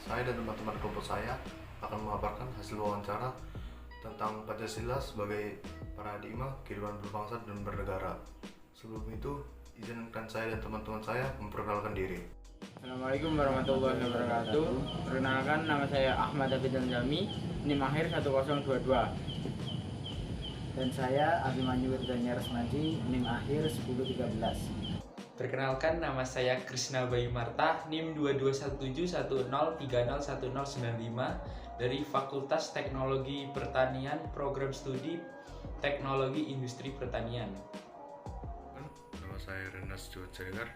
Saya dan teman-teman kelompok saya akan memaparkan hasil wawancara tentang Pancasila sebagai paradigma kehidupan berbangsa dan bernegara. Sebelum itu, izinkan saya dan teman-teman saya memperkenalkan diri. Assalamualaikum warahmatullahi wabarakatuh. Perkenalkan, nama saya Ahmad Abidal Jami, NIM akhir 1022. Dan saya Abimanyu Wirdanya Resmadi, NIM akhir 1013. Perkenalkan, nama saya Krisna Bayu Marta, NIM 221710301095 dari Fakultas Teknologi Pertanian, Program Studi Teknologi Industri Pertanian. Nama saya Renas Jawa Ceregar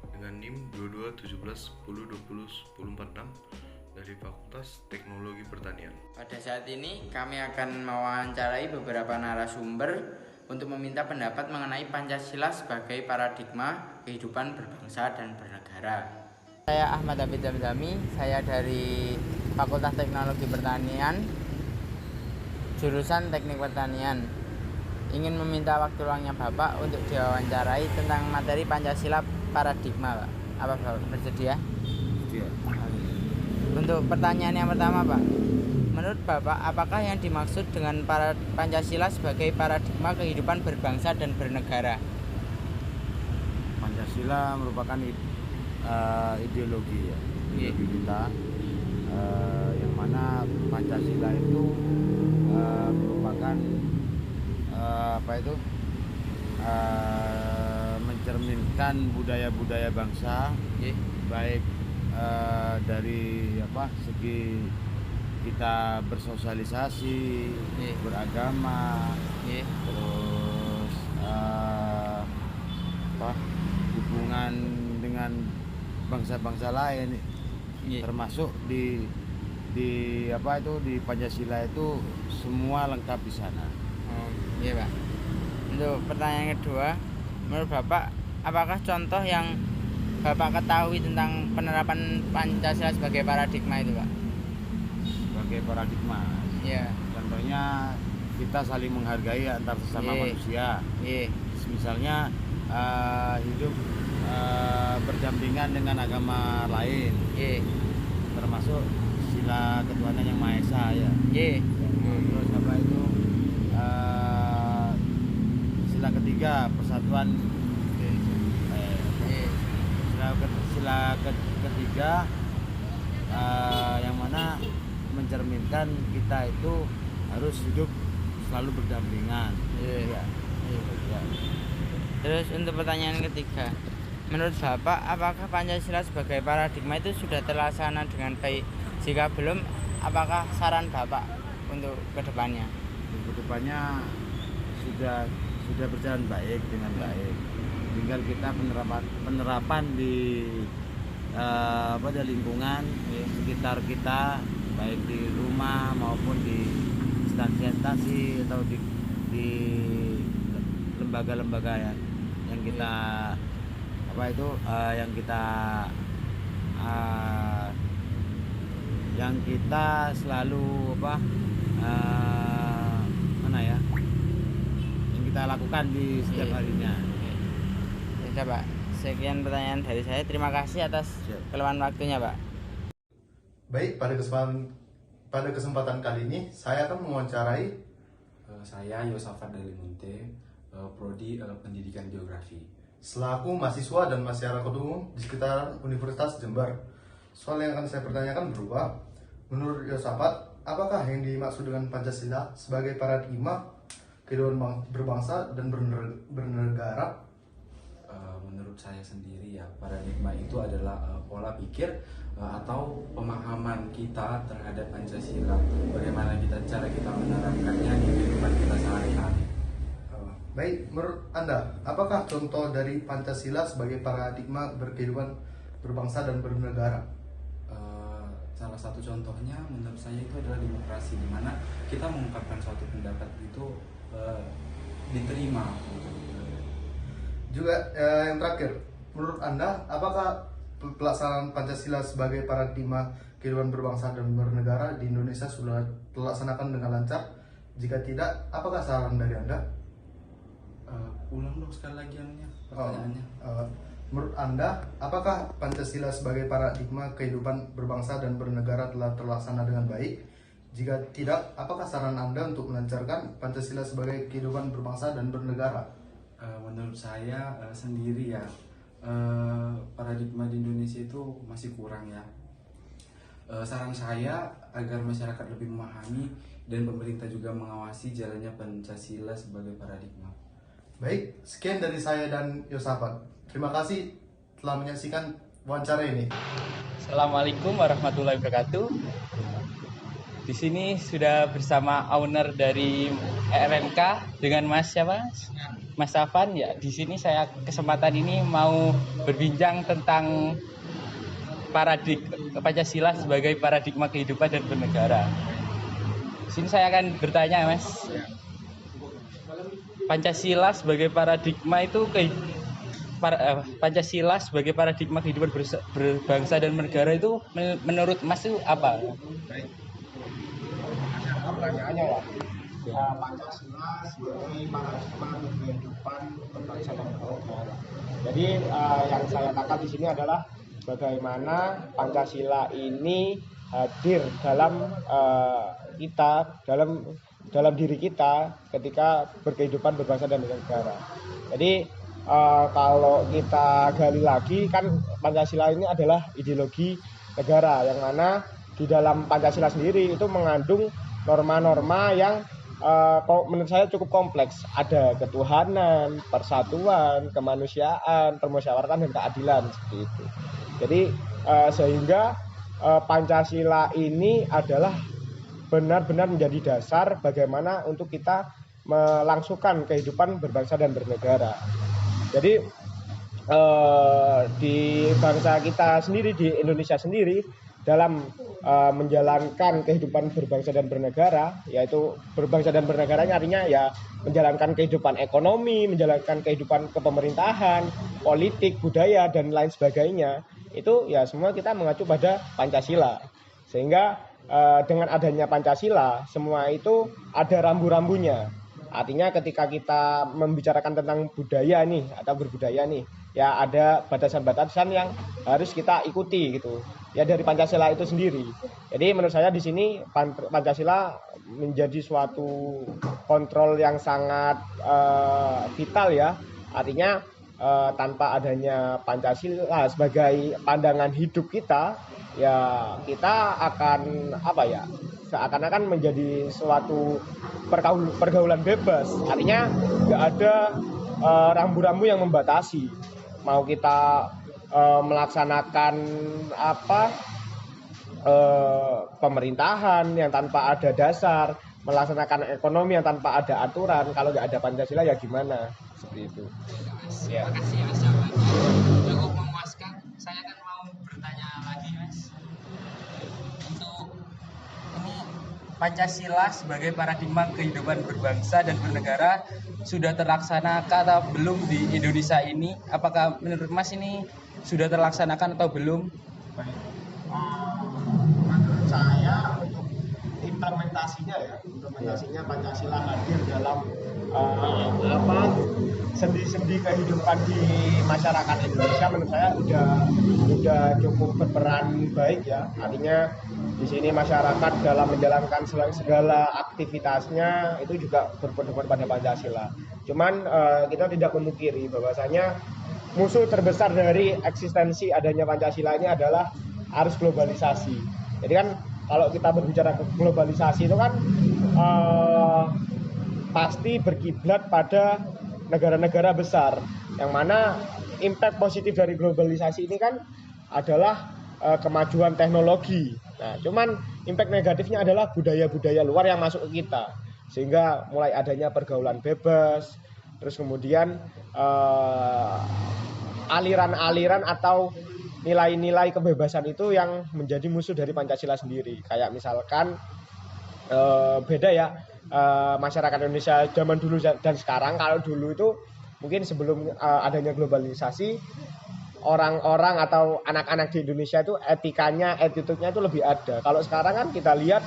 dengan NIM 221710201046 dari Fakultas Teknologi Pertanian. Pada saat ini kami akan mewawancarai beberapa narasumber untuk meminta pendapat mengenai Pancasila sebagai paradigma kehidupan berbangsa dan bernegara. Saya Ahmad Abidal Jami, saya dari Fakultas Teknologi Pertanian, jurusan Teknik Pertanian. Ingin meminta waktu luangnya Bapak untuk diwawancarai tentang materi Pancasila paradigma, Pak. Apa Bapak bersedia? Iya. Untuk pertanyaan yang pertama, Pak, menurut Bapak, apakah yang dimaksud dengan Pancasila sebagai paradigma kehidupan berbangsa dan bernegara? Pancasila merupakan ideologi ya, ideologi kita, yang mana Pancasila itu merupakan mencerminkan budaya-budaya bangsa, baik dari segi kita bersosialisasi, beragama, terus hubungan dengan bangsa-bangsa lain, termasuk di Pancasila itu semua lengkap di sana. Iya, Pak. Untuk pertanyaan kedua, menurut Bapak, apakah contoh yang Bapak ketahui tentang penerapan Pancasila sebagai paradigma itu, Pak? Sebagai paradigma, Iya. contohnya kita saling menghargai antar sesama manusia. Misalnya hidup berdampingan dengan agama lain, termasuk sila ketuhanan yang Maha Esa ya. Terus sila ketiga persatuan. Sila ketiga yang mana mencerminkan kita itu harus hidup selalu berdampingan. Terus untuk pertanyaan ketiga, menurut Bapak, apakah Pancasila sebagai paradigma itu sudah terlaksana dengan baik? Jika belum, apakah saran Bapak untuk kedepannya? Kedepannya sudah berjalan baik dengan baik. Tinggal kita penerapan di lingkungan sekitar kita, baik di rumah maupun di instansi atau di lembaga-lembaga yang kita yang kita selalu yang kita lakukan di setiap harinya. Ya, Pak. Sekian pertanyaan dari saya. Terima kasih atas keluhan waktunya, Pak. Baik, pada kesempatan kali ini saya akan mewawancarai saya Yosafat Dalimunte, Prodi Pendidikan Geografi. selaku mahasiswa dan masyarakat umum di sekitar Universitas Jember. Soal yang akan saya pertanyakan berupa, menurut Yosafat, apakah yang dimaksud dengan Pancasila sebagai paradigma kehidupan berbangsa dan bernegara? Menurut saya sendiri ya, paradigma itu adalah pola pikir atau pemahaman kita terhadap Pancasila, bagaimana cara kita menerapkannya di kehidupan kita sehari-hari. Baik, menurut Anda, apakah contoh dari Pancasila sebagai paradigma berkehidupan berbangsa dan bernegara? Salah satu contohnya menurut saya itu adalah demokrasi, di mana kita mengungkapkan suatu pendapat itu diterima. Juga yang terakhir, menurut Anda, apakah pelaksanaan Pancasila sebagai paradigma kehidupan berbangsa dan bernegara di Indonesia sudah terlaksanakan dengan lancar? Jika tidak, apakah saran dari Anda? Ulang dong sekali lagi pertanyaannya. Menurut Anda, apakah Pancasila sebagai paradigma kehidupan berbangsa dan bernegara telah terlaksana dengan baik? Jika tidak, apakah saran Anda untuk melancarkan Pancasila sebagai kehidupan berbangsa dan bernegara? Menurut saya sendiri ya, paradigma di Indonesia itu masih kurang ya. Saran saya agar masyarakat lebih memahami dan pemerintah juga mengawasi jalannya Pancasila sebagai paradigma. Baik, sekian dari saya dan Yosafat. Terima kasih telah menyaksikan wawancara ini. Assalamualaikum warahmatullahi wabarakatuh. Di sini sudah bersama owner dari RMK dengan Mas siapa? Mas Safan ya. Di sini saya kesempatan ini mau berbincang tentang Pancasila sebagai paradigma kehidupan dan bernegara. Di sini saya akan bertanya, Mas. Pancasila sebagai paradigma itu Pancasila sebagai paradigma kehidupan berbangsa dan bernegara itu menurut Mas itu apa? Pertanyaannya ya, Pancasila sebagai paradigma kehidupan berbangsa dan bernegara. Jadi yang saya tangkap di sini adalah bagaimana Pancasila ini hadir dalam kita, dalam diri kita ketika berkehidupan berbangsa dan bernegara. Jadi kalau kita gali lagi kan Pancasila ini adalah ideologi negara yang mana di dalam Pancasila sendiri itu mengandung norma-norma yang menurut saya cukup kompleks. Ada ketuhanan, persatuan, kemanusiaan, permusyawaratan dan keadilan seperti itu. Jadi sehingga Pancasila ini adalah benar-benar menjadi dasar bagaimana untuk kita melangsungkan kehidupan berbangsa dan bernegara. Jadi di bangsa kita sendiri, di Indonesia sendiri, dalam menjalankan kehidupan berbangsa dan bernegara, yaitu berbangsa dan bernegaranya artinya ya menjalankan kehidupan ekonomi, menjalankan kehidupan kepemerintahan, politik, budaya, dan lain sebagainya. Itu ya semua kita mengacu pada Pancasila. Sehingga dengan adanya Pancasila, semua itu ada rambu-rambunya. Artinya ketika kita membicarakan tentang budaya nih atau berbudaya nih, ya ada batasan-batasan yang harus kita ikuti gitu. Ya dari Pancasila itu sendiri. Jadi menurut saya di sini Pancasila menjadi suatu kontrol yang sangat vital ya. Artinya tanpa adanya Pancasila sebagai pandangan hidup kita, ya kita akan seakan-akan menjadi suatu pergaulan bebas. Artinya nggak ada rambu-rambu yang membatasi. Mau kita melaksanakan pemerintahan yang tanpa ada dasar, melaksanakan ekonomi yang tanpa ada aturan, kalau nggak ada Pancasila ya gimana? Seperti itu. Terima kasih Mas jawabannya. Cukup memuaskan. Saya kan mau bertanya lagi Mas. Untuk ini Pancasila sebagai paradigma kehidupan berbangsa dan bernegara sudah terlaksana atau belum di Indonesia ini? Apakah menurut Mas ini sudah terlaksanakan atau belum? Menurut saya untuk implementasinya Pancasila hadir dalam sendi-sendi kehidupan di masyarakat Indonesia, menurut saya udah cukup berperan baik ya. Artinya di sini masyarakat dalam menjalankan segala aktivitasnya itu juga berpedoman pada Pancasila. Cuman kita tidak memungkiri bahwasanya musuh terbesar dari eksistensi adanya Pancasila ini adalah arus globalisasi. Jadi kan kalau kita berbicara globalisasi itu kan pasti berkiblat pada negara-negara besar, yang mana impact positif dari globalisasi ini kan adalah kemajuan teknologi. Nah, cuman impact negatifnya adalah budaya-budaya luar yang masuk ke kita, sehingga mulai adanya pergaulan bebas, terus kemudian aliran-aliran atau nilai-nilai kebebasan itu yang menjadi musuh dari Pancasila sendiri. Kayak misalkan beda ya masyarakat Indonesia zaman dulu dan sekarang. Kalau dulu itu mungkin sebelum adanya globalisasi, orang-orang atau anak-anak di Indonesia itu etikanya, attitude-nya itu lebih ada. Kalau sekarang kan kita lihat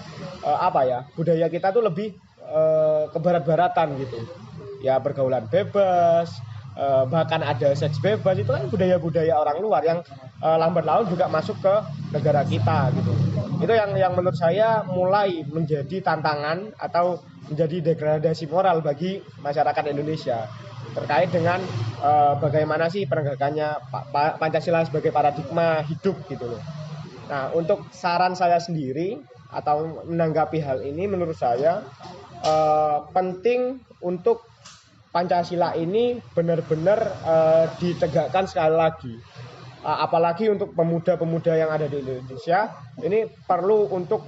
budaya kita tuh lebih kebarat-baratan gitu. Ya pergaulan bebas, bahkan ada seks bebas, itu kan budaya-budaya orang luar yang lambat laun juga masuk ke negara kita gitu. Itu yang menurut saya mulai menjadi tantangan atau menjadi degradasi moral bagi masyarakat Indonesia terkait dengan bagaimana sih penegakannya Pancasila sebagai paradigma hidup gitu loh. Nah, untuk saran saya sendiri atau menanggapi hal ini, menurut saya penting untuk Pancasila ini benar-benar ditegakkan sekali lagi. Apalagi untuk pemuda-pemuda yang ada di Indonesia, ini perlu untuk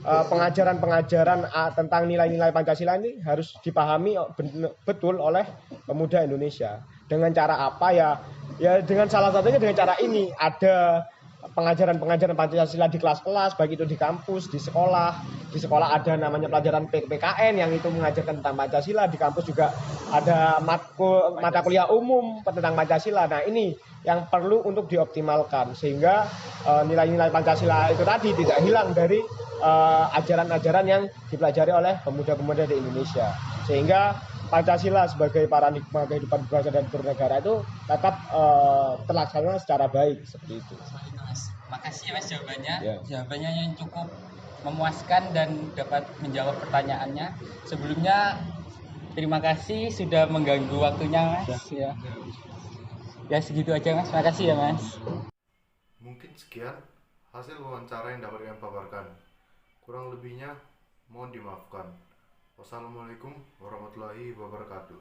pengajaran-pengajaran tentang nilai-nilai Pancasila ini harus dipahami betul oleh pemuda Indonesia. Dengan cara apa ya? Ya dengan salah satunya dengan cara ini, ada pengajaran-pengajaran Pancasila di kelas-kelas, baik itu di kampus, di sekolah. Di sekolah ada namanya pelajaran PKN yang itu mengajarkan tentang Pancasila. Di kampus juga ada mata kuliah umum tentang Pancasila. Nah, ini yang perlu untuk dioptimalkan sehingga nilai-nilai Pancasila itu tadi tidak hilang dari ajaran-ajaran yang dipelajari oleh pemuda-pemuda di Indonesia. Sehingga Pancasila sebagai paradigma kehidupan berbangsa dan bernegara itu tetap terlaksana secara baik seperti itu. Mas, makasih ya Mas jawabannya. Ya. Jawabannya yang cukup memuaskan dan dapat menjawab pertanyaannya. Sebelumnya terima kasih sudah mengganggu waktunya Mas. Ya. Ya segitu aja Mas. Makasih ya Mas. Mungkin sekian hasil wawancara yang dapat kami paparkan. Kurang lebihnya mohon dimaafkan. Wassalamualaikum warahmatullahi wabarakatuh.